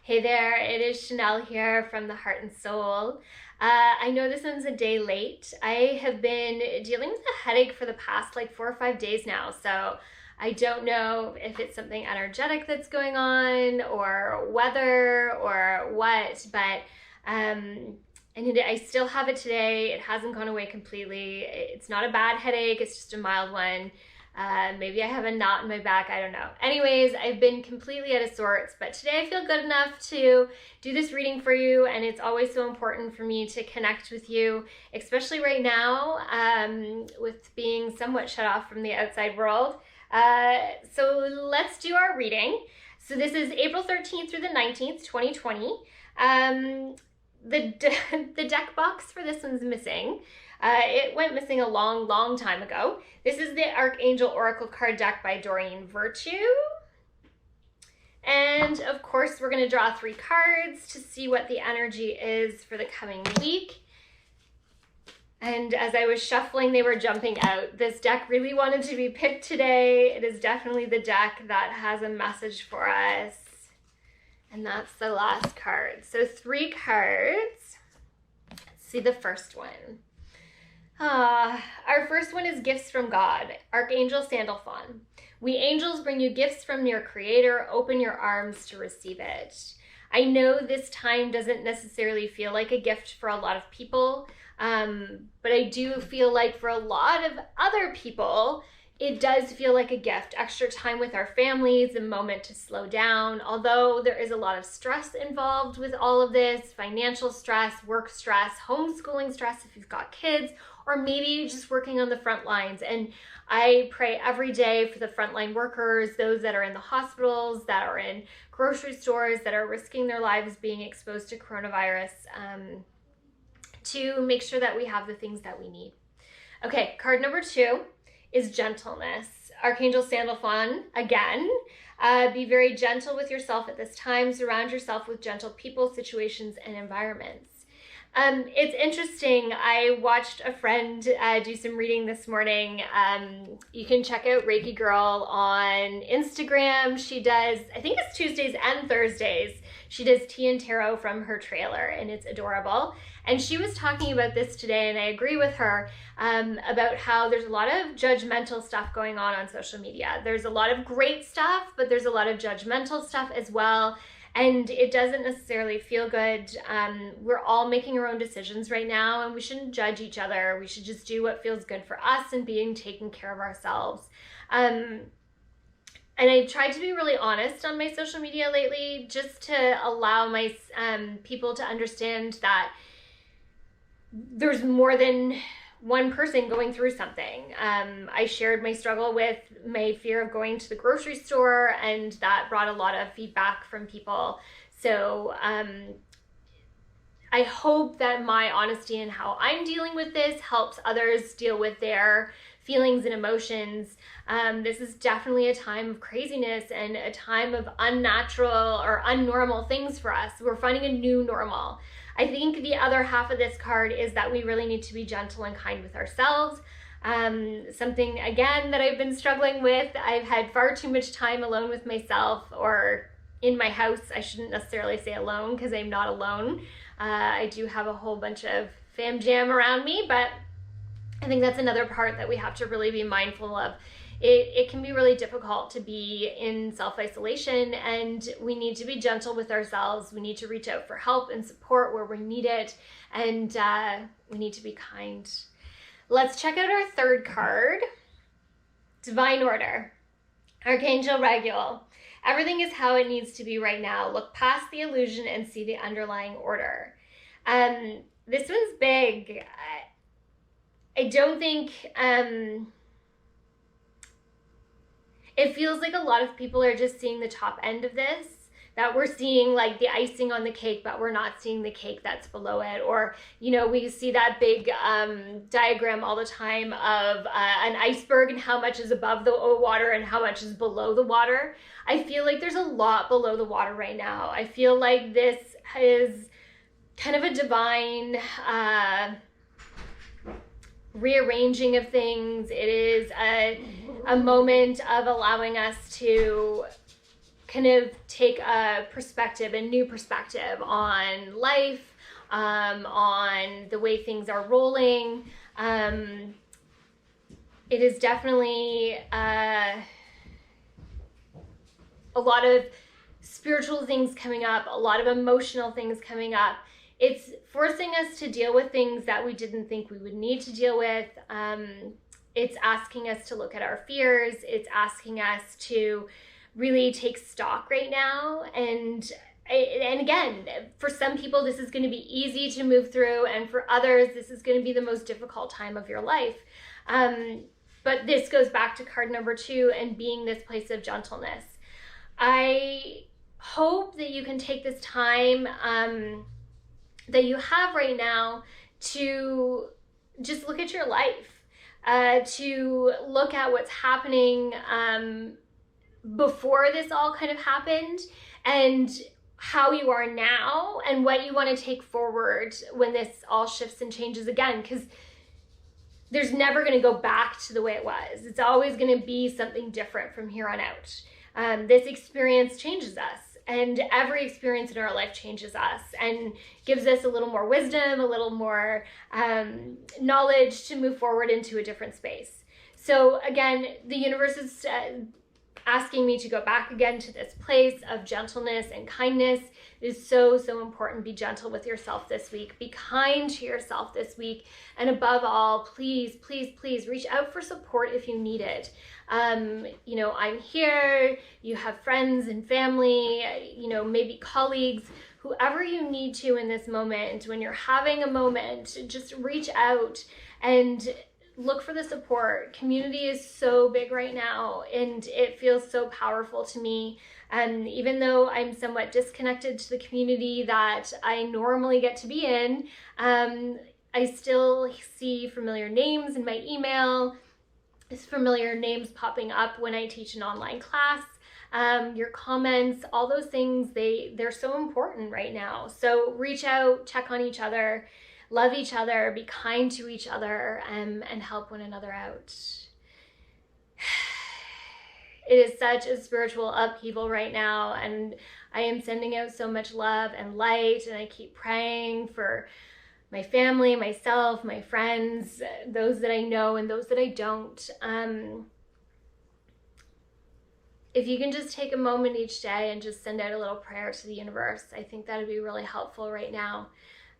Hey there, it is Shanel here from the Heart and Soul. I know this one's a day late. I have been dealing with a headache for the past like 4 or 5 days now, so I don't know if it's something energetic that's going on or weather or what, but I still have it today. It hasn't gone away completely. It's not a bad headache, it's just a mild one. Maybe I have a knot in my back, I don't know. Anyways, I've been completely out of sorts, but today I feel good enough to do this reading for you, and it's always so important for me to connect with you, especially right now, with being somewhat shut off from the outside world. So let's do our reading. So this is April 13th through the 19th, 2020. The deck box for this one's missing. It went missing a long time ago. This is the Archangel Oracle card deck by Doreen Virtue. And of course, we're going to draw 3 cards to see what the energy is for the coming week. And as I was shuffling, they were jumping out. This deck really wanted to be picked today. It is definitely the deck that has a message for us. And that's the last card. So 3 cards. Let's see the first one. Our first one is Gifts from God, Archangel Sandalphon. We angels bring you gifts from your Creator. Open your arms to receive it. I know this time doesn't necessarily feel like a gift for a lot of people, but I do feel like for a lot of other people, it does feel like a gift. Extra time with our families, a moment to slow down. Although there is a lot of stress involved with all of this, financial stress, work stress, homeschooling stress if you've got kids, or maybe just working on the front lines. And I pray every day for the frontline workers, those that are in the hospitals, that are in grocery stores, that are risking their lives being exposed to coronavirus, to make sure that we have the things that we need. Okay, card number 2 is Gentleness. Archangel Sandalphon, again. Be very gentle with yourself at this time. Surround yourself with gentle people, situations, and environments. It's interesting. I watched a friend do some reading this morning. You can check out Reiki Girl on Instagram. She does, I think it's Tuesdays and Thursdays. She does tea and tarot from her trailer, and it's adorable. And she was talking about this today, and I agree with her, about how there's a lot of judgmental stuff going on social media. There's a lot of great stuff, but there's a lot of judgmental stuff as well. And it doesn't necessarily feel good. We're all making our own decisions right now, and we shouldn't judge each other. We should just do what feels good for us and being taking care of ourselves. And I've tried to be really honest on my social media lately, just to allow my people to understand that there's more than one person going through something. I shared my struggle with my fear of going to the grocery store, and that brought a lot of feedback from people. So I hope that my honesty and how I'm dealing with this helps others deal with their feelings and emotions. This is definitely a time of craziness and a time of unnatural or unnormal things for us. We're finding a new normal. I think the other half of this card is that we really need to be gentle and kind with ourselves. Something, again, that I've been struggling with. I've had far too much time alone with myself, or in my house. I shouldn't necessarily say alone, because I'm not alone. I do have a whole bunch of fam jam around me, but I think that's another part that we have to really be mindful of. It can be really difficult to be in self-isolation, and we need to be gentle with ourselves. We need to reach out for help and support where we need it, and we need to be kind. Let's check out our third card, Divine Order, Archangel Raguel. Everything is how it needs to be right now. Look past the illusion and see the underlying order. This one's big. I don't think... it feels like a lot of people are just seeing the top end of this, that we're seeing like the icing on the cake, but we're not seeing the cake that's below it. Or, you know, we see that big diagram all the time of an iceberg and how much is above the water and how much is below the water. I feel like there's a lot below the water right now. I feel like this is kind of a divine rearranging of things. It is a moment of allowing us to kind of take a new perspective on life, on the way things are rolling. It is definitely a lot of spiritual things coming up, a lot of emotional things coming up. It's forcing us to deal with things that we didn't think we would need to deal with. It's asking us to look at our fears. It's asking us to really take stock right now. And again, for some people, this is going to be easy to move through. And for others, this is going to be the most difficult time of your life. But this goes back to card number 2 and being this place of gentleness. I hope that you can take this time that you have right now to just look at your life, to look at what's happening before this all kind of happened, and how you are now, and what you want to take forward when this all shifts and changes again, because there's never going to go back to the way it was. It's always going to be something different from here on out. This experience changes us, and every experience in our life changes us and gives us a little more wisdom, a little more knowledge to move forward into a different space. So again, the universe is asking me to go back again to this place of gentleness and kindness. It is so, so important. Be gentle with yourself this week. Be kind to yourself this week. And above all, please, please, please reach out for support if you need it. You know, I'm here. You have friends and family, you know, maybe colleagues, whoever you need to in this moment. When you're having a moment, just reach out and look for the support. Community is so big right now, and it feels so powerful to me. And even though I'm somewhat disconnected to the community that I normally get to be in, I still see familiar names in my email, familiar names popping up when I teach an online class. Your comments, all those things, they're so important right now. So reach out, check on each other, love each other, be kind to each other, and help one another out. It is such a spiritual upheaval right now, and I am sending out so much love and light, and I keep praying for my family, myself, my friends, those that I know and those that I don't. If you can just take a moment each day and just send out a little prayer to the universe, I think that would be really helpful right now.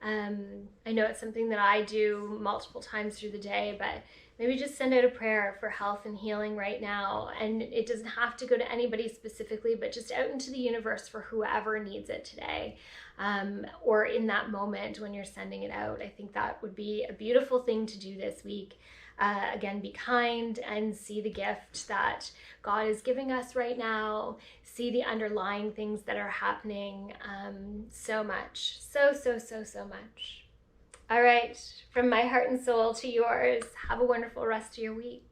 I know it's something that I do multiple times through the day, but maybe just send out a prayer for health and healing right now. And it doesn't have to go to anybody specifically, but just out into the universe for whoever needs it today, or in that moment when you're sending it out. I think that would be a beautiful thing to do this week. Again, be kind and see the gift that God is giving us right now. See the underlying things that are happening so much. So much. All right, from my heart and soul to yours, have a wonderful rest of your week.